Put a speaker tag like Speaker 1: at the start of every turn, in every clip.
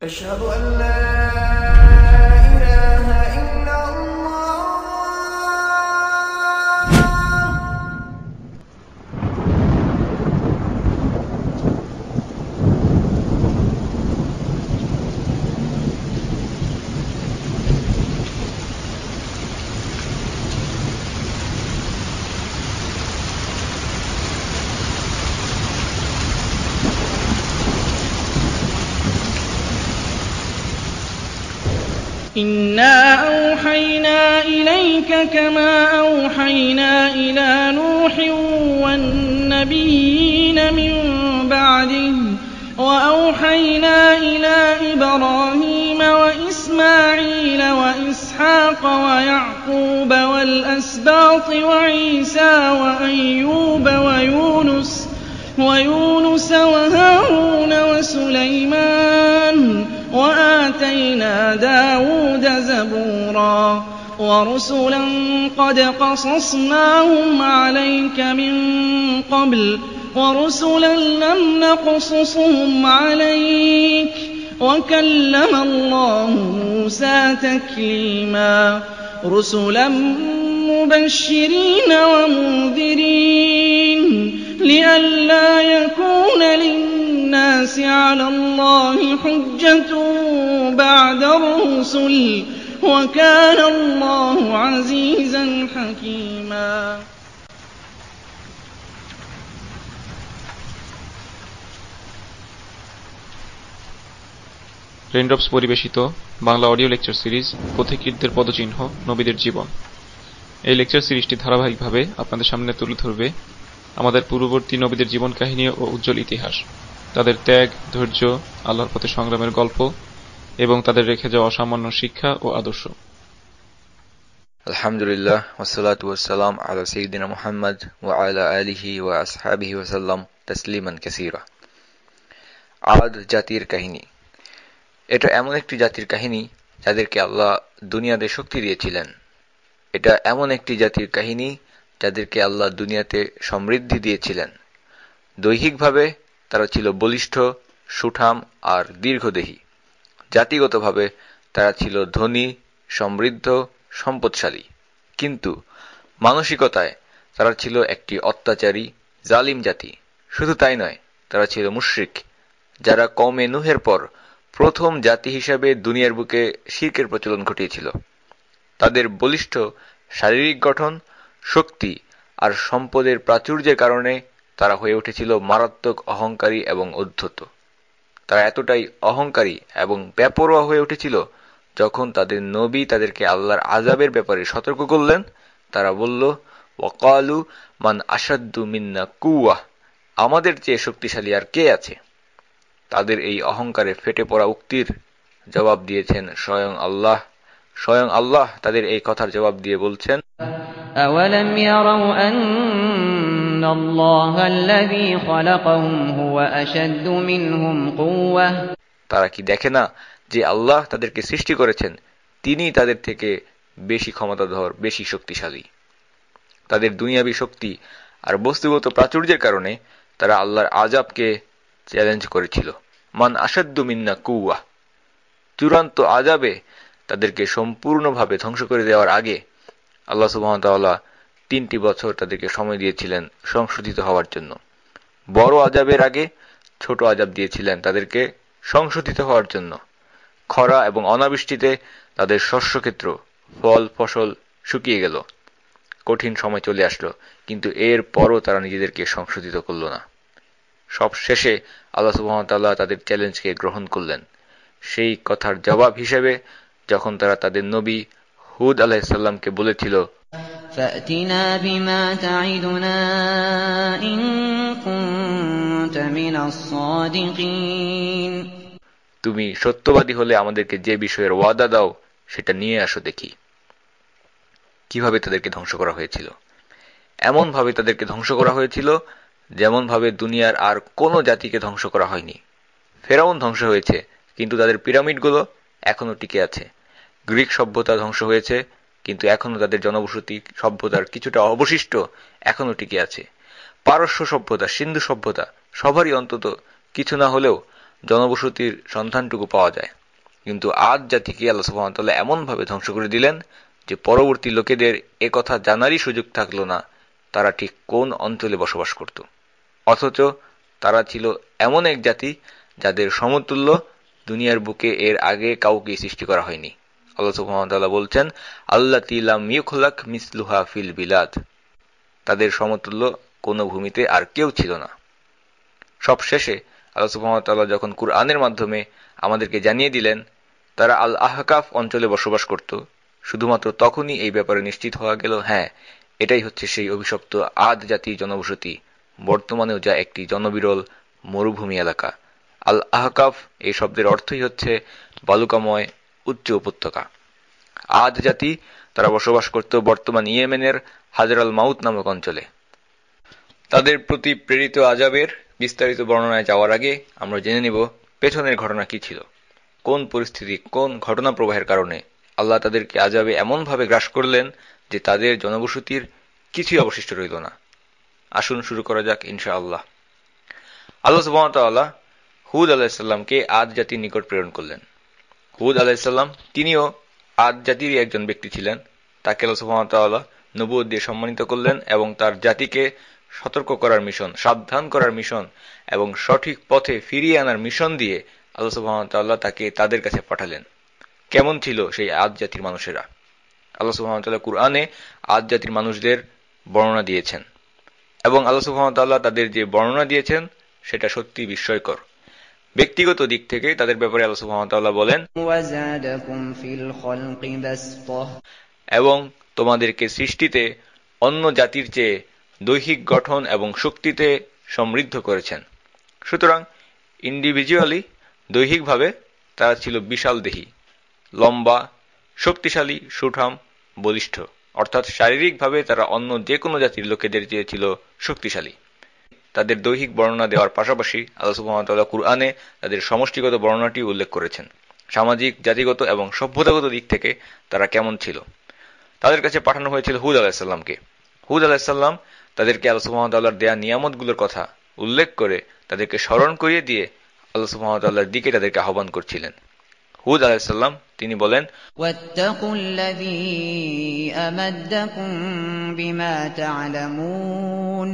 Speaker 1: أشهد أن لا إله إلا الله.
Speaker 2: إِنَّا أَوْحَيْنَا إِلَيْكَ كَمَا أَوْحَيْنَا إِلَىٰ نُوحٍ وَالنَّبِيِّينَ مِن بَعْدِهِ وَأَوْحَيْنَا إِلَىٰ إِبْرَاهِيمَ وَإِسْمَاعِيلَ وَإِسْحَاقَ وَيَعْقُوبَ وَالْأَسْبَاطِ وَعِيسَىٰ وَأَيُّوبَ وَيُونُسَ وَهَارُونَ وَسُلَيْمَانَ وَآتَيْنَا دَاوُودَ زَبُورًا وَرُسُلًا قَدْ قَصَصْنَاهُمْ عَلَيْكَ مِن قَبْلُ وَرُسُلًا لَّمْ نَقْصُصْهُمْ عَلَيْكَ وَكَلَّمَ اللَّهُ مُوسَىٰ تَكْلِيمًا رُسُلًا مُّبَشِّرِينَ وَمُنذِرِينَ لِئَلَّا يَكُونَ لِلنَّاسِ عَلَى اللَّهِ حُجَّةٌ بَعْدَ الرُّسُلِ وَكَانَ اللَّهُ عَزِيزًا حَكِيمًا।
Speaker 3: Raindrops পরিবেশিত Bangla audio lecture series পথিকৃতদের পদচিহ্ন নবীদের জীবন। এই লেকচার সিরিজটি ধারাবাহিকভাবে আপনাদের সামনে তুলে ধরবে আমাদের পূর্ববর্তী নবীদের জীবন কাহিনী ও উজ্জ্বল ইতিহাস, তাদের ত্যাগ, ধৈর্য, আল্লাহর পথে সংগ্রামের গল্প এবং তাদের রেখে যাওয়া অসামান্য শিক্ষা ও আদর্শ।
Speaker 4: আলহামদুলিল্লাহ ওয়াসসালাতু ওয়াসসালাম আলা সাইয়্যিদিনা মুহাম্মদ ওয়া আলা আলিহি ওয়া আসহাবিহি ওয়া সাল্লাম তাসলিমান কাসীরা। আদ জাতির কাহিনী। এটা এমন একটি জাতির কাহিনী যাদেরকে আল্লাহ দুনিয়াতে শক্তি দিয়েছিলেন। এটা এমন একটি জাতির কাহিনী যাদেরকে আল্লাহ দুনিয়াতে সমৃদ্ধি দিয়েছিলেন। দৈহিকভাবে তারা ছিল বলিষ্ঠ, সুঠাম আর দীর্ঘদেহী। জাতিগতভাবে তারা ছিল ধনী, সমৃদ্ধ, সম্পদশালী। কিন্তু মানসিকতায় তারা ছিল একটি অত্যাচারী, জালিম জাতি। শুধু তাই নয়, তারা ছিল মুশরিক, যারা কওমে নূহের পর প্রথম জাতি হিসাবে দুনিয়ার বুকে শিরকের প্রচলন ঘটিয়েছিল। তাদের বলিষ্ঠ শারীরিক গঠন, শক্তি আর সম্পদের প্রাচুর্যের কারণে তারা হয়ে উঠেছিল মারাত্মক অহংকারী এবং উদ্ধত। তারা এতটাই অহংকারী এবং বেপরোয়া হয়ে উঠেছিল, যখন তাদের নবী তাদেরকে আল্লাহর আযাবের ব্যাপারে সতর্ক করলেন, তারা বলল, ওয়াকালু মান আশাদ্দু মিন্না কুওয়া, আমাদের চেয়ে শক্তিশালী আর কে আছে? তাদের এই অহংকারে ফেটে পড়া উক্তির জবাব দিয়েছেন স্বয়ং আল্লাহ। স্বয়ং আল্লাহ তাদের এই কথার জবাব দিয়ে বলছেন,
Speaker 5: أَوَلَمْ يَرَوْا أَنَّ اللَّهَ الَّذِي خَلَقَهُمْ هُوَ أَشَدُّ مِنْهُمْ قُوَّةً,
Speaker 4: তারা কি দেখে না যে আল্লাহ তাদেরকে সৃষ্টি করেছেন, তিনি তাদের থেকে বেশি ক্ষমতাধর, বেশি শক্তিশালী। তাদের দুনিয়াবী শক্তি আর বস্তুগত প্রাচুর্যের কারণে তারা আল্লাহর আযাবকে চ্যালেঞ্জ করেছিল। মান আশাদ্দু মিন্না কুওয়া, চূড়ান্ত আযাবে তাদেরকে সম্পূর্ণভাবে ধ্বংস করে দেওয়ার আগে আল্লাহ সুবহানাহু ওয়া তাআলা 3টি বছর তাদেরকে সময় দিয়েছিলেন সংশোধিত হওয়ার জন্য। বড় আযাবের আগে ছোট আযাব দিয়েছিলেন তাদেরকে সংশোধিত হওয়ার জন্য। খরা এবং অনাবৃষ্টিতে তাদের শস্যক্ষেত্র, ফল ফসল শুকিয়ে গেল। কঠিন সময় চলে আসলো, কিন্তু এর পরও তারা নিজেদেরকে সংশোধিত করল না। সব শেষে আল্লাহ সুবহানাহু ওয়া তাআলা তাদের চ্যালেঞ্জকে গ্রহণ করলেন। সেই কথার জবাব হিসেবে যখন তারা তাদের নবী হুদ আলাইহিস সালামকে বলেছিল,
Speaker 5: فَأْتِنَا بِمَا تَعِدُنَا إِن كُنتَ مِنَ الصَّادِقِينَ,
Speaker 4: তুমি সত্যবাদী হলে আমাদেরকে যে বিষয়ের ওয়াদা দাও সেটা নিয়ে আসো দেখি। কিভাবে তাদেরকে ধ্বংস করা হয়েছিল? এমন ভাবে তাদেরকে ধ্বংস করা হয়েছিল যেমন ভাবে দুনিয়ার আর কোনো জাতিকে ধ্বংস করা হয়নি। ফেরাউন ধ্বংস হয়েছে, কিন্তু তাদের পিরামিডগুলো এখনো টিকে আছে। গ্রিক সভ্যতা ধ্বংস হয়েছে, কিন্তু এখনো তাদের জনবসতি সভ্যতার কিছুটা অবশিষ্ট এখনো টিকে আছে। পারস্য সভ্যতা, সিন্ধু সভ্যতা সবারই অন্তত কিছু না হলেও জনবসতির সন্ধানটুকু পাওয়া যায়। কিন্তু আদ জাতিকে আল্লাহ সুবহানাহু ওয়া তাআলা এমনভাবে ধ্বংস করে দিলেন যে পরবর্তী লোকেদের একথা জানারই সুযোগ থাকল না তারা ঠিক কোন অঞ্চলে বসবাস করত। অথচ তারা ছিল এমন এক জাতি যাদের সমতুল্য দুনিয়ার বুকে এর আগে কাউকে সৃষ্টি করা হয়নি। আল্লাহ সুবহানাহু ওয়া তাআলা বলছেন, আল্লাতী লাম ইউখলাক মিসলুহা ফিল বিলাদ, তাদের সমতুল্য কোনো ভূমিতে আর কেউ ছিল না। সবশেষে আল্লাহ সুবহানাহু ওয়া তাআলা যখন কুরআনের মাধ্যমে আমাদেরকে জানিয়ে দিলেন তারা আল আহকাফ অঞ্চলে বসবাস করত, শুধুমাত্র তখনই এই ব্যাপারে নিশ্চিত হওয়া গেল, হ্যাঁ, এটাই হচ্ছে সেই অভিশপ্ত আদ জাতির জনবসতি, বর্তমানেও যা একটি জনবিরল মরুভূমি এলাকা। আল আহকাফ এই শব্দের অর্থই হচ্ছে বালুকাময় উচ্চ উপত্যকা। আদ জাতি তারা বসবাস করত বর্তমান ইয়েমেনের হাজর আল মাউত নামক অঞ্চলে। তাদের প্রতি প্রেরিত আযাবের বিস্তারিত বর্ণনায় যাওয়ার আগে আমরা জেনে নিব পেছনের ঘটনা কি ছিল, কোন পরিস্থিতি, কোন ঘটনা প্রবাহের কারণে আল্লাহ তাদেরকে আযাবে এমনভাবে গ্রাস করলেন যে তাদের জনবসতির কিছুই অবশিষ্ট রইল না। আসুন শুরু করা যাক ইনশাআল্লাহ। আল্লাহ সুবহানাহু ওয়া তাআলা হুদ আলাইহিস সালামকে আদ জাতির নিকট প্রেরণ করলেন। হুদ আলাইহিস সালাম তিনিও আদ জাতিরই একজন ব্যক্তি ছিলেন। তাকে আল্লাহ সুবহানাহু ওয়া তাআলা নবুয়ত দিয়ে সম্মানিত করলেন এবং তার জাতিকে সতর্ক করার মিশন, সাবধান করার মিশন এবং সঠিক পথে ফিরিয়ে আনার মিশন দিয়ে আল্লাহ সুবহানাহু ওয়া তাআলা তাকে তাদের কাছে পাঠালেন। কেমন ছিল সেই আদ জাতির মানুষেরা? আল্লাহ সুবহানাহু ওয়া তাআলা কুরআনে আদ জাতির মানুষদের বর্ণনা দিয়েছেন এবং আল্লাহ সুবহানাহু ওয়া তাআলা তাদের যে বর্ণনা দিয়েছেন সেটা সত্যি বিস্ময়কর। ব্যক্তিগত দিক থেকে তাদের ব্যাপারে আল্লাহ সুবহানাহু ওয়া তাআলা বলেন,
Speaker 5: وزادكم في الخلق بسطة
Speaker 4: এবং তোমাদেরকে সৃষ্টিতে অন্য জাতির চেয়ে দৈহিক গঠন এবং শক্তিতে সমৃদ্ধ করেছেন। সুতরাং ইন্ডিভিজুয়ালি দৈহিকভাবে তারা ছিল বিশাল দেহী, লম্বা, শক্তিশালী, সুঠাম, বলিষ্ঠ, অর্থাৎ শারীরিকভাবে তারা অন্য যে কোনো জাতির লোকেদের চেয়ে ছিল শক্তিশালী। তাদের দৈহিক বর্ণনা দেওয়ার পাশাপাশি আল্লাহ সুবহানাহু ওয়া তাআলা কুরআনে তাদের সমষ্টিগত বর্ণনাটি উল্লেখ করেছেন, সামাজিক, জাতিগত এবং সভ্যতাগত দিক থেকে তারা কেমন ছিল। তাদের কাছে পাঠানো হয়েছিল হুদ আলাইহিস সালামকে। হুদ আলাইহিস সালাম তাদেরকে আল্লাহ সুবহানাহু ওয়া তাআলার দেয়া নিয়ামতগুলোর কথা উল্লেখ করে তাদেরকে স্মরণ করিয়ে দিয়ে আল্লাহ সুবহানাহু ওয়া তাআলার দিকে তাদেরকে আহ্বান করছিলেন। হুদ আলাইহিস সালাম তিনি বলেন,
Speaker 5: واتقوا الذي أمدكم بما تعلمون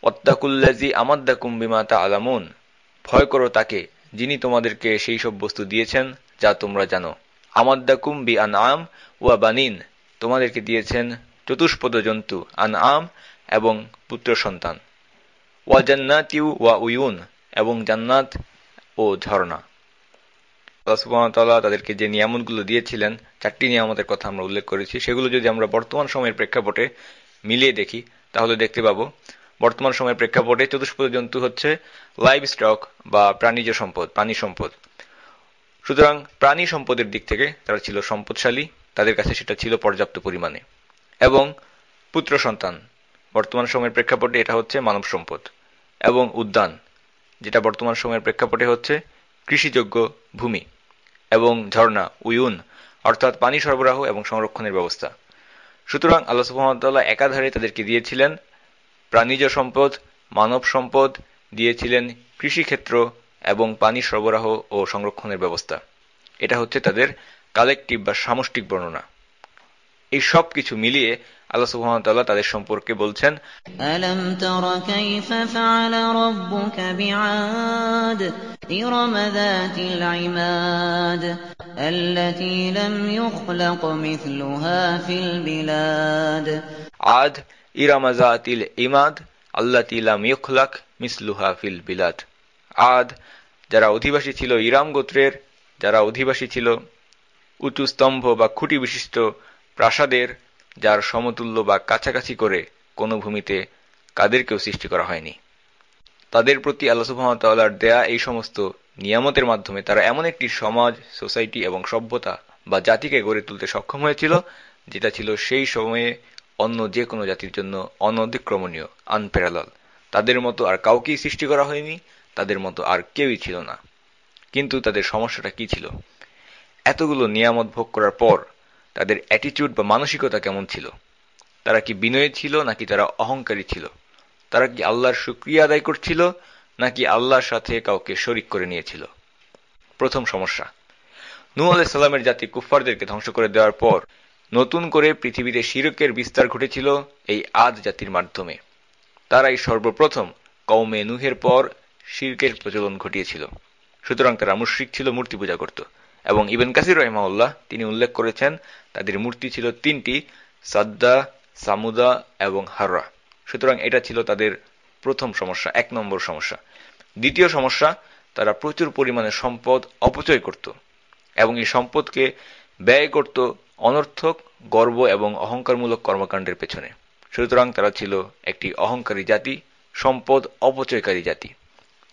Speaker 4: ওয়াত্তাকুল্লাযী আমাদ্দাকুম বিমা তা'লামুন, ভয় করো তাকে যিনি তোমাদেরকে সেই সব বস্তু দিয়েছেন যা তোমরা জানো। আমাদ্দাকুম বি আনআম ওয়া বানিন, তোমাদেরকে দিয়েছেন চতুষ্পদ জন্তু আনআম এবং পুত্র সন্তান। ওয়া জান্নাতিউ ওয়া উয়ুন, এবং জান্নাত ও ঝর্ণা। আল্লাহ সুবহানাহু ওয়া তাআলা তাদেরকে যে নিয়ামতগুলো দিয়েছিলেন, 4টি নিয়ামতের কথা আমরা উল্লেখ করেছি, সেগুলো যদি আমরা বর্তমান সময়ের প্রেক্ষাপটে মিলিয়ে দেখি তাহলে দেখতে পাবো বর্তমান সময়ের প্রেক্ষাপটে চতুষ্পদ জন্তু হচ্ছে লাইভ স্টক বা প্রাণীজ সম্পদ, প্রাণী সম্পদ। সুতরাং প্রাণী সম্পদের দিক থেকে তারা ছিল সম্পদশালী, তাদের কাছে সেটা ছিল পর্যাপ্ত পরিমাণে। এবং পুত্র সন্তান, বর্তমান সময়ের প্রেক্ষাপটে এটা হচ্ছে মানব সম্পদ। এবং উদ্যান, যেটা বর্তমান সময়ের প্রেক্ষাপটে হচ্ছে কৃষিযোগ্য ভূমি। এবং ঝর্ণা, উয়ুন, অর্থাৎ পানি সরবরাহ এবং সংরক্ষণের ব্যবস্থা। সুতরাং আল্লাহ সুবহানাহু ওয়া তাআলা একাধারে তাদেরকে দিয়েছিলেন প্রাণীজ সম্পদ, মানব সম্পদ, দিয়েছিলেন কৃষিক্ষেত্র এবং পানি সরবরাহ ও সংরক্ষণের ব্যবস্থা। এটা হচ্ছে তাদের কালেকটিভ বা সামষ্টিক বর্ণনা। এই সব কিছু মিলিয়ে আল্লাহ সুবহানাহু ওয়া তাআলা তাদের সম্পর্কে বলছেন,
Speaker 5: ألم تر كيف فعل ربك بعاد إرم ذات العماد التي لم يخلق مثلها في البلاد
Speaker 4: আদ ইরাম যাতিল ইমাদ আল্লাতী লাম ইখলাক মিসলুহা ফিল বিলাদ। আদ যারা অধিবাসী ছিল ইরাম গোত্রের, যারা অধিবাসী ছিল উঁচু স্তম্ভ বা খুঁটি বিশিষ্ট প্রাসাদের, যার সমতুল্য বা কাছাকাছি করে কোনো ভূমিতে কাদেরকেও সৃষ্টি করা হয়নি। তাদের প্রতি আল্লাহ সুবহানাহু ওয়া তাআলার দেয়া এই সমস্ত নিয়ামতের মাধ্যমে তারা এমন একটি সমাজ, সোসাইটি এবং সভ্যতা বা জাতিকে গড়ে তুলতে সক্ষম হয়েছিল যেটা ছিল সেই সময়ে অন্য যে কোনো জাতির জন্য অনতিক্রমণীয়, আনপ্যারালাল। তাদের মতো আর কাউকেই সৃষ্টি করা হয়নি, তাদের মতো আর কেউই ছিল না। কিন্তু তাদের সমস্যাটা কি ছিল? এতগুলো নিয়ামত ভোগ করার পর তাদের অ্যাটিটিউড বা মানসিকতা কেমন ছিল? তারা কি বিনয়ী ছিল নাকি তারা অহংকারী ছিল? তারা কি আল্লাহর শুকরিয়া আদায় করছিল নাকি আল্লাহর সাথে কাউকে শরিক করে নিয়েছিল? প্রথম সমস্যা, নূহ আলাইহিস সালামের জাতি কুফফারদেরকে ধ্বংস করে দেওয়ার পর নতুন করে পৃথিবীতে শিরকের বিস্তার ঘটেছিল এই আদ জাতির মাধ্যমে। তারাই সর্বপ্রথম কওমে নূহের পর শিরকের প্রচলন ঘটিয়েছিল। সুতরাং তারা মুশরিক ছিল, মূর্তি পূজা করত। এবং ইবন কাসির রাহিমাহুল্লাহ তিনি উল্লেখ করেছেন তাদের মূর্তি ছিল তিনটি, সাদ্দা, সামুদা এবং হাররা। সুতরাং এটা ছিল তাদের প্রথম সমস্যা, 1 নম্বর সমস্যা। দ্বিতীয় সমস্যা, তারা প্রচুর পরিমাণে সম্পদ অপচয় করত এবং এই সম্পদকে ব্যয় করত অনর্থক, গর্ব এবং অহংকারমূলক কর্মকাণ্ডের পেছনে। সুতরাং তারা ছিল একটি অহংকারী জাতি, সম্পদ অপচয়কারী জাতি।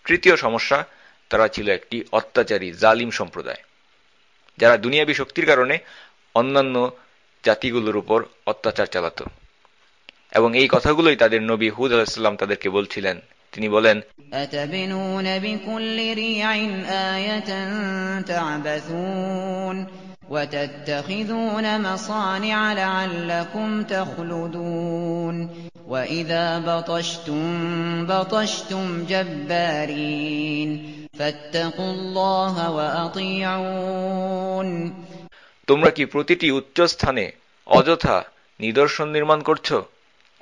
Speaker 4: তৃতীয় সমস্যা, তারা ছিল একটি অত্যাচারী জালিম সম্প্রদায়, যারা দুনিয়াবী শক্তির কারণে অন্যান্য জাতিগুলোর উপর অত্যাচার চালাত। এবং এই কথাগুলোই তাদের নবী হুদ আলাইহিস সালাম তাদেরকে বলছিলেন। তিনি বলেন,
Speaker 5: أتبنون بكل ريع آية تعبثون وتتخذون مصانع لعلكم تخلدون وإذا بطشتم بطشتم جبارين فاتقوا الله وأطيعون।
Speaker 4: তোমরা কি প্রতিটি উচ্চ স্থানে অযথা নিদর্শন নির্মাণ করছো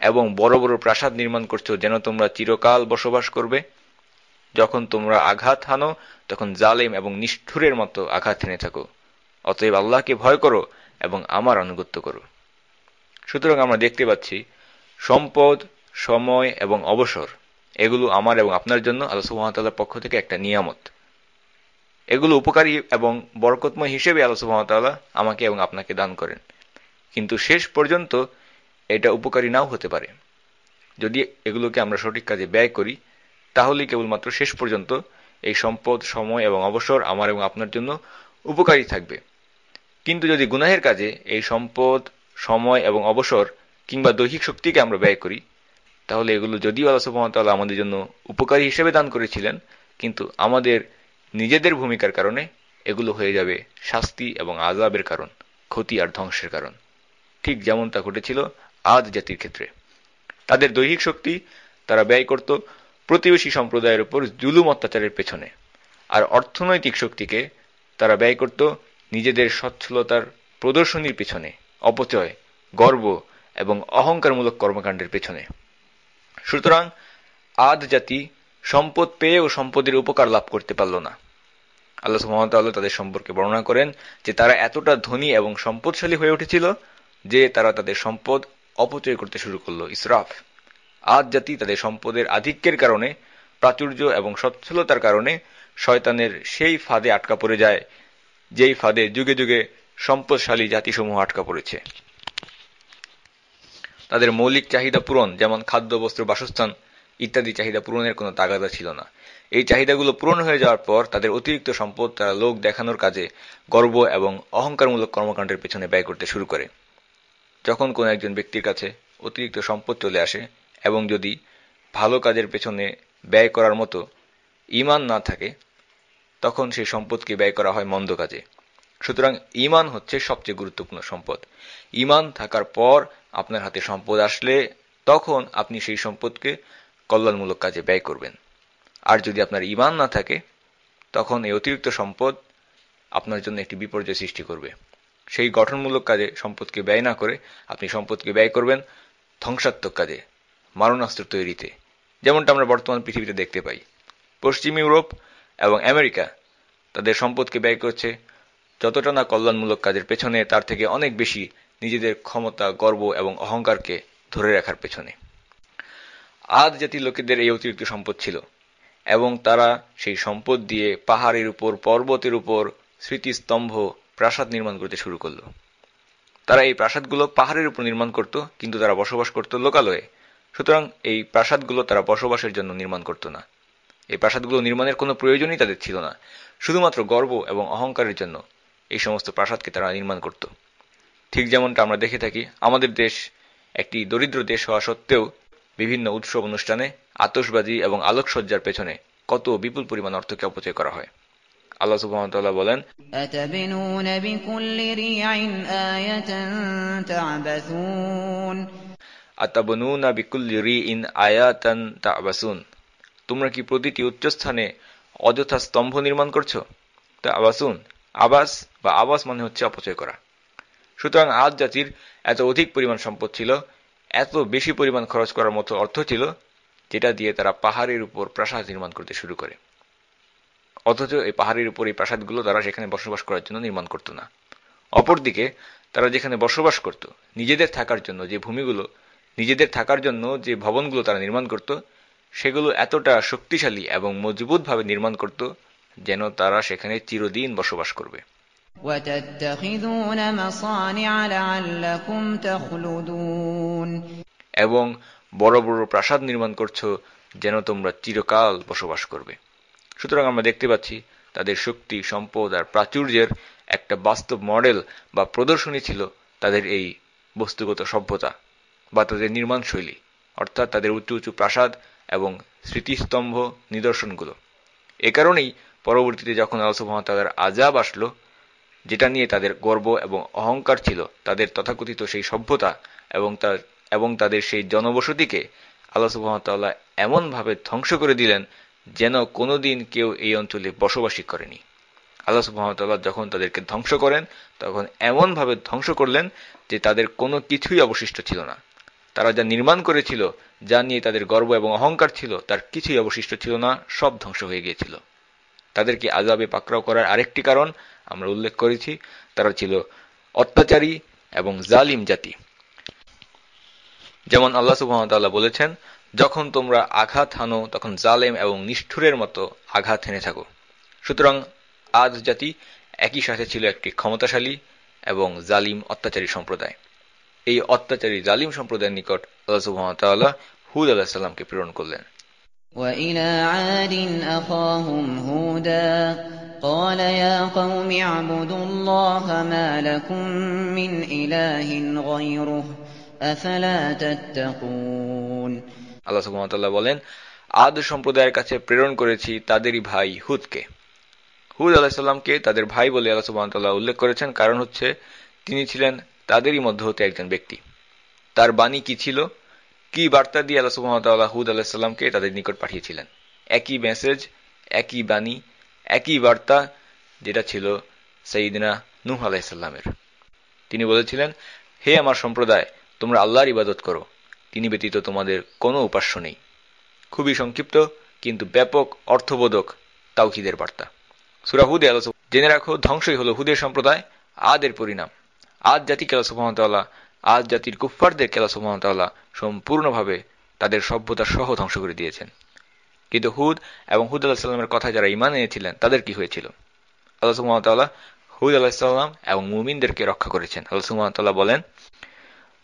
Speaker 4: এবং বড় বড় প্রাসাদ নির্মাণ করছো যেন তোমরা চিরকাল বসবাস করবে? যখন তোমরা আঘাত হানো তখন জালেম এবং নিষ্ঠুরের মতো আঘাত হেনে থাকো। অতএব আল্লাহকে ভয় করো এবং আমার আনুগত্য করো। সুতরাং আমরা দেখতে পাচ্ছি সম্পদ, সময় এবং অবসর এগুলো আমার এবং আপনার জন্য আল্লাহ সুবহানাহু ওয়া তাআলার পক্ষ থেকে একটা নিয়ামত। এগুলো উপকারী এবং বরকতময় হিসেবে আল্লাহ সুবহানাহু ওয়া তাআলা আমাকে এবং আপনাকে দান করেন। কিন্তু শেষ পর্যন্ত এটা উপকারী নাও হতে পারে। যদি এগুলোকে আমরা সঠিক কাজে ব্যয় করি তাহলেই কেবলমাত্র শেষ পর্যন্ত এই সম্পদ, সময় এবং অবসর আমার এবং আপনার জন্য উপকারী থাকবে। কিন্তু যদি গুনাহের কাজে এই সম্পদ, সময় এবং অবসর কিংবা দৈহিক শক্তিকে আমরা ব্যয় করি তাহলে এগুলো যদিও আল্লাহ সুবহানাহু ওয়া তাআলা আমাদের জন্য উপকারী হিসেবে দান করেছিলেন, কিন্তু আমাদের নিজেদের ভূমিকার কারণে এগুলো হয়ে যাবে শাস্তি এবং আযাবের কারণ, ক্ষতি আর ধ্বংসের কারণ। ঠিক যেমনটা ঘটেছিল আদ জাতির ক্ষেত্রে। তাদের দৈহিক শক্তি তারা ব্যয় করত প্রতিবেশী সম্প্রদায়ের উপর জুলুম অত্যাচারের পেছনে, আর অর্থনৈতিক শক্তিকে তারা ব্যয় করত নিজেদের সচ্ছলতার প্রদর্শনীর পেছনে, অপচয়, গর্ব এবং অহংকারমূলক কর্মকাণ্ডের পেছনে। সুতরাং আদ জাতি সম্পদ পেয়ে ও সম্পদের উপকার লাভ করতে পারল না। আল্লাহ সুবহানাহু ওয়া তাআলা তাদের সম্পর্কে বর্ণনা করেন যে তারা এতটা ধনী এবং সম্পদশালী হয়ে উঠেছিল যে তারা তাদের সম্পদ অপচয় করতে শুরু করলো, ইসরাফ। আদ জাতি তাদের সম্পদের আধিক্যের কারণে, প্রাচুর্য এবং সচ্ছলতার কারণে শয়তানের সেই ফাঁদে আটকা পড়ে যায় যেই ফাঁদে যুগে যুগে সম্পদশালী জাতিসমূহ আটকা পড়েছে। তাদের মৌলিক চাহিদা পূরণ, যেমন খাদ্য, বস্ত্র, বাসস্থান ইত্যাদি চাহিদা পূরণের কোনো তাগাদা ছিল না। এই চাহিদাগুলো পূরণ হয়ে যাওয়ার পর তাদের অতিরিক্ত সম্পদ তারা লোক দেখানোর কাজে, গর্ব এবং অহংকারমূলক কর্মকাণ্ডের পেছনে ব্যয় করতে শুরু করে। যখন কোনো একজন ব্যক্তির কাছে অতিরিক্ত সম্পদ চলে আসে এবং যদি ভালো কাজের পেছনে ব্যয় করার মতো ঈমান না থাকে তখন সেই সম্পদকে ব্যয় করা হয় মন্দ কাজে। সুতরাং ঈমান হচ্ছে সবচেয়ে গুরুত্বপূর্ণ সম্পদ। ঈমান থাকার পর আপনার হাতে সম্পদ আসলে তখন আপনি সেই সম্পদকে কল্যাণমূলক কাজে ব্যয় করবেন। আর যদি আপনার ঈমান না থাকে তখন এই অতিরিক্ত সম্পদ আপনার জন্য একটি বিপর্যয় সৃষ্টি করবে। সেই গঠনমূলক কাজে সম্পদকে ব্যয় না করে আপনি সম্পদকে ব্যয় করবেন ধ্বংসাত্মক কাজে, মারণাস্ত্র তৈরিতে, যেমনটা আমরা বর্তমান পৃথিবীতে দেখতে পাই। পশ্চিম ইউরোপ এবং আমেরিকা তাদের সম্পদকে ব্যয় করছে যতটা না কল্যাণমূলক কাজের পেছনে, তার থেকে অনেক বেশি নিজেদের ক্ষমতা, গর্ব এবং অহংকারকে ধরে রাখার পেছনে। আদ জাতির লোকেদের এই অতিরিক্ত সম্পদ ছিল এবং তারা সেই সম্পদ দিয়ে পাহাড়ের উপর, পর্বতের উপর স্মৃতিস্তম্ভ, প্রাসাদ নির্মাণ করতে শুরু করলো। তারা এই প্রাসাদগুলো পাহাড়ের উপর নির্মাণ করত, কিন্তু তারা বসবাস করত লোকালয়ে। সুতরাং এই প্রাসাদগুলো তারা বসবাসের জন্য নির্মাণ করত না। এই প্রাসাদগুলো নির্মাণের কোনো প্রয়োজনই তাদের ছিল না। শুধুমাত্র গর্ব এবং অহংকারের জন্য এই সমস্ত প্রাসাদকে তারা নির্মাণ করত। ঠিক যেমনটা আমরা দেখে থাকি আমাদের দেশ একটি দরিদ্র দেশ হওয়া সত্ত্বেও বিভিন্ন উৎসব অনুষ্ঠানে আতশবাজি এবং আলোকসজ্জার পেছনে কত বিপুল পরিমাণ অর্থকে অপচয় করা হয়। আল্লাহ সুবহানাহু ওয়া তাআলা বলেন,
Speaker 5: أتبنون بكل ريع آية تعبثون
Speaker 4: আতাবনুনা বিকুল্লি রিইন আয়াতান তা'বাসুন। তোমরা কি প্রতিটি উচ্চস্থানে অযথা স্তম্ভ নির্মাণ করছো? তা আবাসুন, আবাস বা আবাস মানে হচ্ছে অপচয় করা। সুতরাং আদ জাতির এত অধিক পরিমাণ সম্পদ ছিল, এত বেশি পরিমাণ খরচ করার মতো অর্থ ছিল, যেটা দিয়ে তারা পাহাড়ের উপর প্রাসাদ নির্মাণ করতে শুরু করে। অথচ এই পাহাড়ের উপর এই প্রাসাদগুলো তারা সেখানে বসবাস করার জন্য নির্মাণ করত না। অপরদিকে তারা যেখানে বসবাস করত, নিজেদের থাকার জন্য যে ভূমিগুলো, নিজেদের থাকার জন্য যে ভবনগুলো তারা নির্মাণ করত, সেগুলো এতটা শক্তিশালী এবং মজবুতভাবে নির্মাণ করত যেন তারা সেখানে চিরদিন বসবাস করবে।
Speaker 5: وَتَتَّخِذُونَ مَصَانِعَ لَعَلَّكُمْ تَخْلُدُونَ
Speaker 4: এবং বড় বড় প্রাসাদ নির্মাণ করছো যেন তোমরা চিরকাল বসবাস করবে। সুতরাং আমরা দেখতে পাচ্ছি তাদের শক্তি, সম্পদ আর প্রাচুর্যের একটা বাস্তব মডেল বা প্রদর্শনী ছিল তাদের এই বস্তুগত সভ্যতা বা তাদের নির্মাণ শৈলী, অর্থাৎ তাদের উঁচু উঁচু প্রাসাদ এবং স্মৃতিস্তম্ভ নিদর্শনগুলো। এ কারণেই পরবর্তীতে যখন আল্লাহ সুবহানাহু ওয়া তাআলার আযাব আসলো, যেটা নিয়ে তাদের গর্ব এবং অহংকার ছিল, তাদের তথাকথিত সেই সভ্যতা এবং তাদের সেই জনবসতিকে আল্লাহ সুবহানাহু ওয়া তাআলা এমনভাবে ধ্বংস করে দিলেন যেন কোনোদিন কেউ এই অঞ্চলে বসবাসই করেনি। আল্লাহ সুবহানাহু ওয়া তাআলা যখন তাদেরকে ধ্বংস করেন, তখন এমনভাবে ধ্বংস করলেন যে তাদের কোনো কিছুই অবশিষ্ট ছিল না। তারা যা নির্মাণ করেছিল, যা নিয়ে তাদের গর্ব এবং অহংকার ছিল, তার কিছুই অবশিষ্ট ছিল না, সব ধ্বংস হয়ে গিয়েছিল। তাদেরকে আযাবে পাকড়াও করার আরেকটি কারণ আমরা উল্লেখ করেছি, তারা ছিল অত্যাচারী এবং জালিম জাতি। যেমন আল্লাহ সুবহানাহু ওয়া তাআলা বলেছেন, যখন তোমরা আঘাত হানো তখন জালেম এবং নিষ্ঠুরের মতো আঘাত হেনে থাকো। সুতরাং আদ জাতি একই সাথে ছিল একটি ক্ষমতাশালী এবং জালিম অত্যাচারী সম্প্রদায়। এই অত্যাচারী জালিম সম্প্রদায়ের নিকট আল্লাহ সুবহানাহু ওয়া তাআলা হুদ আলাইহিস সালামকে প্রেরণ করলেন।
Speaker 5: وَإِلَىٰ عَادٍ أَخَاهُمْ هُودًا قَالَ يَا قَوْمِ اعْبُدُوا اللَّهَ مَا لَكُم مِّنْ إِلَٰهٍ غَيْرُهُ أَفَلَا تَتَّقُونَ।
Speaker 4: আল্লাহ সুবহানাহু ওয়া তাআলা বলেন, আদ সম্প্রদায়ের কাছে প্রেরণ করেছি তাদেরই ভাই হুদকে। হুদ আলাইহিস সালামকে তাদের ভাই বলে আল্লাহ সুবহানাহু ওয়া তাআলা উল্লেখ করেছেন, কারণ হচ্ছে তিনি ছিলেন তাদেরই মধ্য হতে একজন ব্যক্তি। তার বাণী কি ছিল, কি বার্তা দিয়ে আল্লাহ সুবহানাহু ওয়া তাআলা হুদ আলাইহিস সালামকে তাদের নিকট পাঠিয়েছিলেন? একই মেসেজ, একই বাণী, একই বার্তা, যেটা ছিল সাইয়্যিদিনা নূহ আলাইহিস সালামের। তিনি বলেছিলেন, হে আমার সম্প্রদায়, তোমরা আল্লাহর ইবাদত করো, তিনি ব্যতীত তোমাদের কোনো উপাস্য নেই। খুবই সংক্ষিপ্ত কিন্তু ব্যাপক অর্থবোধক তাওহীদের বার্তা। সূরা হুদে আল্লাহ জেনে রাখো, ধ্বংসই হলো হুদের সম্প্রদায়, আদের পরিণাম। আদ জাতিকে আল্লাহ সুবহানাহু ওয়া তাআলা, আদ জাতির কুফফারদেরকে আল্লাহ সুবহানাহু ওয়া তাআলা সম্পূর্ণভাবে তাদের সভ্যতা সহ ধ্বংস করে দিয়েছেন। কিন্তু হুদ এবং হুদ আলাইহিস সালামের কথা যারা ঈমান এনেছিলেন, তাদের কি হয়েছিল? আল্লাহ সুবহানাহু ওয়া তাআলা হুদ আলাইহিস সালাম এবং মুমিনদেরকে রক্ষা করেছেন। আল্লাহ সুবহানাহু ওয়া তাআলা বলেন,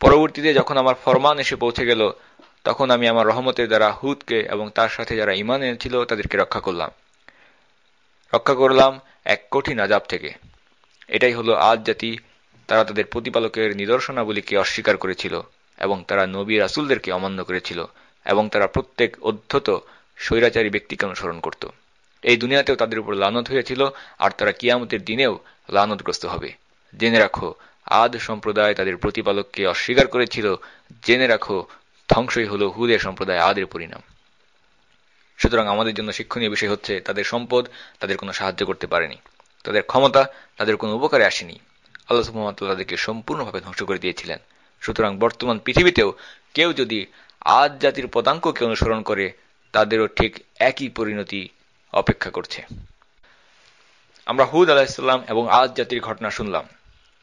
Speaker 4: পরবর্তীতে যখন আমার ফরমান এসে পৌঁছে গেল, তখন আমি আমার রহমতের দ্বারা হুদকে এবং তার সাথে যারা ঈমান এনেছিল তাদেরকে রক্ষা করলাম এক কঠিন আযাব থেকে। এটাই হলো আদ জাতি। তারা তাদের প্রতিপালকের নিদর্শনাবলীকে অস্বীকার করেছিল এবং তারা নবী রাসূলদেরকে অমান্য করেছিল এবং তারা প্রত্যেক অধ্যত স্বৈরাচারী ব্যক্তিকে অনুসরণ করত। এই দুনিয়াতেও তাদের উপর লানত হয়েছিল, আর তারা কিয়ামতের দিনেও লানতগ্রস্ত হবে। জেনে রাখো, আদ সম্প্রদায় তাদের প্রতিপালককে অস্বীকার করেছিল। জেনে রাখো, ধ্বংসই হলো হুদের সম্প্রদায়, আদের পরিণাম। সুতরাং আমাদের জন্য শিক্ষণীয় বিষয় হচ্ছে, তাদের সম্পদ তাদের কোনো সাহায্য করতে পারেনি, তাদের ক্ষমতা তাদের কোনো উপকারে আসেনি। আল্লাহ সুবহানাহু ওয়া তাআলা তাদেরকে সম্পূর্ণভাবে ধ্বংস করে দিয়েছিলেন। সুতরাং বর্তমান পৃথিবীতেও কেউ যদি আদ জাতির পদাঙ্ককে অনুসরণ করে, তাদেরও ঠিক একই পরিণতি অপেক্ষা করছে। আমরা হুদ আলাইহিস সালাম এবং আদ জাতির ঘটনা শুনলাম।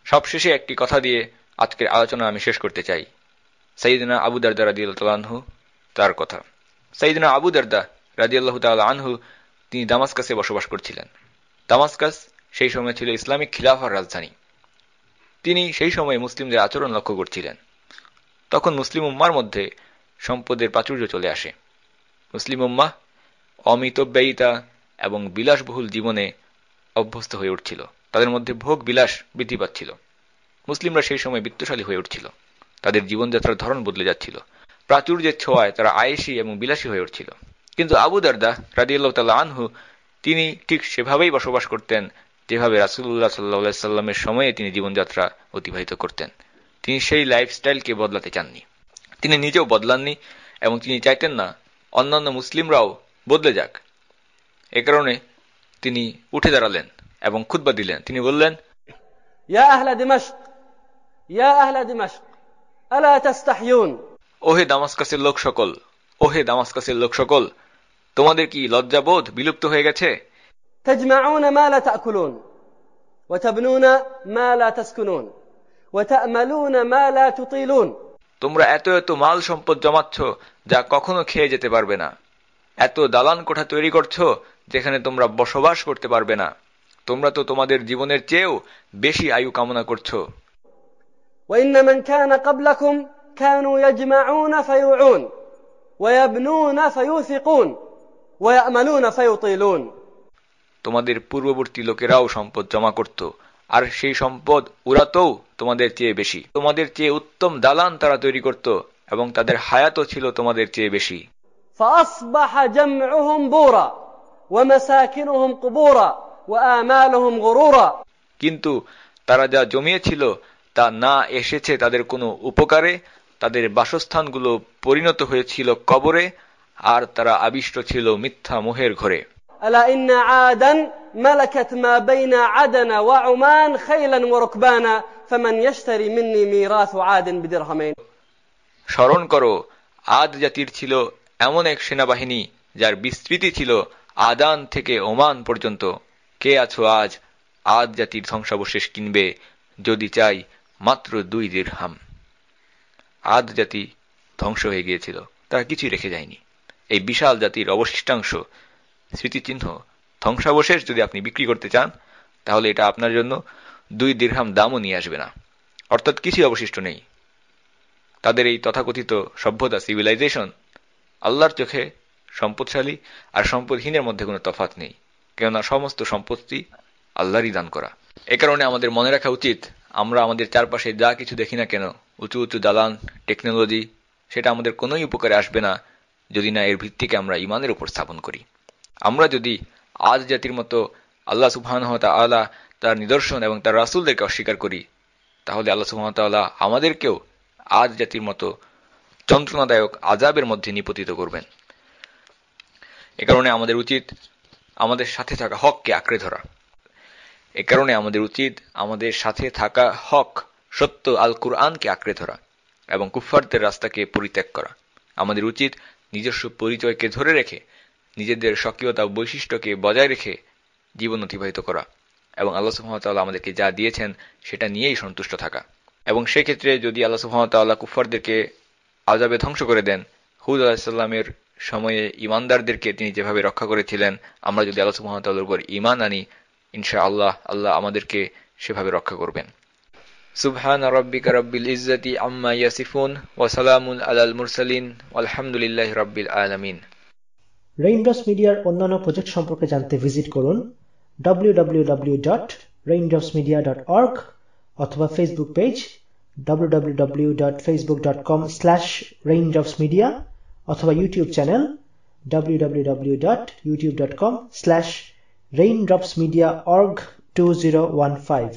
Speaker 4: সবশেষে একটি কথা দিয়ে আজকের আলোচনা আমি শেষ করতে চাই। সাইয়্যিদিনা আবু দারদা রাদিয়াল্লাহু তাআলা আনহু তার কথা। সাইয়্যিদিনা আবু দারদা রাদিয়াল্লাহু তাআলা আনহু তিনি দামাস্কাসে বসবাস করছিলেন। দামাস্কাস সেই সময় ছিল ইসলামিক খিলাফার রাজধানী। তিনি সেই সময় মুসলিমদের আচরণ লক্ষ্য করছিলেন। তখন মুসলিম উম্মার মধ্যে সম্পদের প্রাচুর্য চলে আসে। মুসলিম উম্মাহ অমিতব্যয়িতা এবং বিলাসবহুল জীবনে অভ্যস্ত হয়ে উঠছিল। তাদের মধ্যে ভোগ বিলাস বৃদ্ধি পাচ্ছিল। মুসলিমরা সেই সময় বিত্তশালী হয়ে উঠছিল। তাদের জীবনযাত্রার ধরন বদলে যাচ্ছিল। প্রাচুর্যের ছোঁয়ায় তারা আয়েশী এবং বিলাসী হয়ে উঠছিল। কিন্তু আবু দারদা রাদিয়াল্লাহু তাআলা আনহু তিনি ঠিক সেভাবেই বসবাস করতেন যেভাবে রাসূলুল্লাহ সাল্লাল্লাহু আলাইহি সাল্লামের সময়ে তিনি জীবনযাত্রা অতিবাহিত করতেন। তিনি সেই লাইফস্টাইলকে বদলাতে চাননি, তিনি নিজেও বদলাননি এবং তিনি চাইতেন না অন্যান্য মুসলিমরাও বদলে যাক। এ কারণে তিনি উঠে দাঁড়ালেন এবং খুতবা দিলেন। তিনি বললেন,
Speaker 6: ইয়া আহলা দিমাশক, ইয়া আহলা দিমাশক, আলা তাস্তাহয়ুন।
Speaker 4: ওহে দামাস্কাসের লোক সকল, ওহে দামাস্কাসের লোক সকল, তোমাদের কি লজ্জাবোধ বিলুপ্ত হয়ে গেছে?
Speaker 6: তাজমাউনা মা লা তাকুলুন ওয়া তাবনুনা মা লা তাসকুনুন ওয়া তা'মালুনা মা লা তুতিলুন।
Speaker 4: তোমরা এত এত মাল সম্পদ জমাচ্ছ যা কখনো খেয়ে যেতে পারবে না। এত দালান কোঠা তৈরি করছো যেখানে তোমরা বসবাস করতে পারবে না। তোমরা তো তোমাদের জীবনের চেয়েও বেশি আয়ু কামনা করছো।
Speaker 6: ওয়া ইন্না মান কানা ক্বাবলাকুম কানু ইয়াজমাউনা ফায়ুউন ওয়া ইয়াবনুনা ফায়ুসিকুন ওয়া ইয়া'মালুনা ফায়ুতিলুন।
Speaker 4: তোমাদের পূর্ববর্তী লোকেরাও সম্পদ জমা করত, আর সেই সম্পদ উড়াতেও তোমাদের চেয়ে বেশি। তোমাদের চেয়ে উত্তম দালান তারা তৈরি করত এবং তাদের হায়াতও ছিল তোমাদের চেয়ে বেশি।
Speaker 6: فأصبح جمعهم بورا ومساكنهم قبورا وآمالهم غرورا।
Speaker 4: কিন্তু তারা যা জমিয়েছিল তা না এসেছে তাদের কোনো উপকারে। তাদের বাসস্থানগুলো পরিণত হয়েছিল কবরে, আর তারা আবিষ্ট ছিল মিথ্যা মোহের ঘরে।
Speaker 6: ألا إن عادا ملكت ما بين عدن وعمان خيلا وركبانا فمن يشتري مني ميراث عاد بدرهمين।
Speaker 4: স্মরণ করো, আদ জাতির ছিল এমন এক সেনাবাহিনী যার বিস্তৃতি ছিল আদান থেকে ওমান পর্যন্ত। কে আছো আজ আদ জাতির ধ্বংসাবশেষ কিনবে যদি চাই মাত্র 2 দিরহাম। আদ জাতি ধ্বংস হয়ে গিয়েছিল, তারা কিছুই রেখে যায়নি। এই বিশাল জাতির অবশিষ্টাংশ, স্মৃতিচিহ্ন, ধ্বংসাবশেষ যদি আপনি বিক্রি করতে চান তাহলে এটা আপনার জন্য 2 দিরহাম দামও নিয়ে আসবে না, অর্থাৎ কিছুই অবশিষ্ট নেই। তাদের এই তথাকথিত সভ্যতা, সিভিলাইজেশন, আল্লাহর চোখে সম্পদশালী আর সম্পদহীনের মধ্যে কোনো তফাৎ নেই, কেননা সমস্ত সম্পত্তি আল্লাহরই দান করা। এ কারণে আমাদের মনে রাখা উচিত, আমরা আমাদের চারপাশে যা কিছু দেখি না কেন, উঁচু উঁচু দালান, টেকনোলজি, সেটা আমাদের কোনোই উপকারে আসবে না যদি না এর ভিত্তিকে আমরা ঈমানের উপর স্থাপন করি। আমরা যদি আদ জাতির মতো আল্লাহ সুবহানাহু ওয়া তাআলা তার নিদর্শন এবং তার রাসূলদেরকে অস্বীকার করি, তাহলে আল্লাহ সুবহানাহু ওয়া তাআলা আমাদেরকেও আদ জাতির মতো যন্ত্রণাদায়ক আযাবের মধ্যে নিপতিত করবেন। এ কারণে আমাদের উচিত আমাদের সাথে থাকা হককে আঁকড়ে ধরা। এ কারণে আমাদের উচিত আমাদের সাথে থাকা হক, সত্য আল কুরআনকে আঁকড়ে ধরা এবং কুফফারদের রাস্তাকে পরিত্যাগ করা। আমাদের উচিত নিজস্ব পরিচয়কে ধরে রেখে, নিজেদের স্বকীয়তা বৈশিষ্ট্যকে বজায় রেখে জীবন অতিবাহিত করা এবং আল্লাহ সুবহানাহু ওয়া তাআলা আমাদেরকে যা দিয়েছেন সেটা নিয়েই সন্তুষ্ট থাকা। এবং সেক্ষেত্রে যদি আল্লাহ সুবহানাহু ওয়া তাআলা কুফফারদেরকে আযাবে ধ্বংস করে দেন, হুদ আলাইহিস সালামের সময়ে ঈমানদারদেরকে তিনি যেভাবে রক্ষা করেছিলেন, আমরা যদি আল্লাহ সুবহানাহু ওয়া তাআলার উপর ঈমান আনি, ইনশাআল্লাহ আল্লাহ আমাদেরকে সেভাবে রক্ষা করবেন। সুবহান রাব্বিকা রাব্বিল ইজ্জাতি আম্মা ইয়াসিফুন ওয়া সালামুন আলাল মুরসালিন ওয়ালহামদুলিল্লাহি রাব্বিল আলামিন।
Speaker 7: রেইনড্রপস মিডিয়ার অন্যান্য প্রজেক্ট সম্পর্কে জানতে ভিজিট করুন www.raindropsmedia.org অথবা ফেসবুক পেজ www.facebook.com/raindropsmedia অথবা ইউটিউব চ্যানেল www.youtube.com/raindropsmediaorg2015।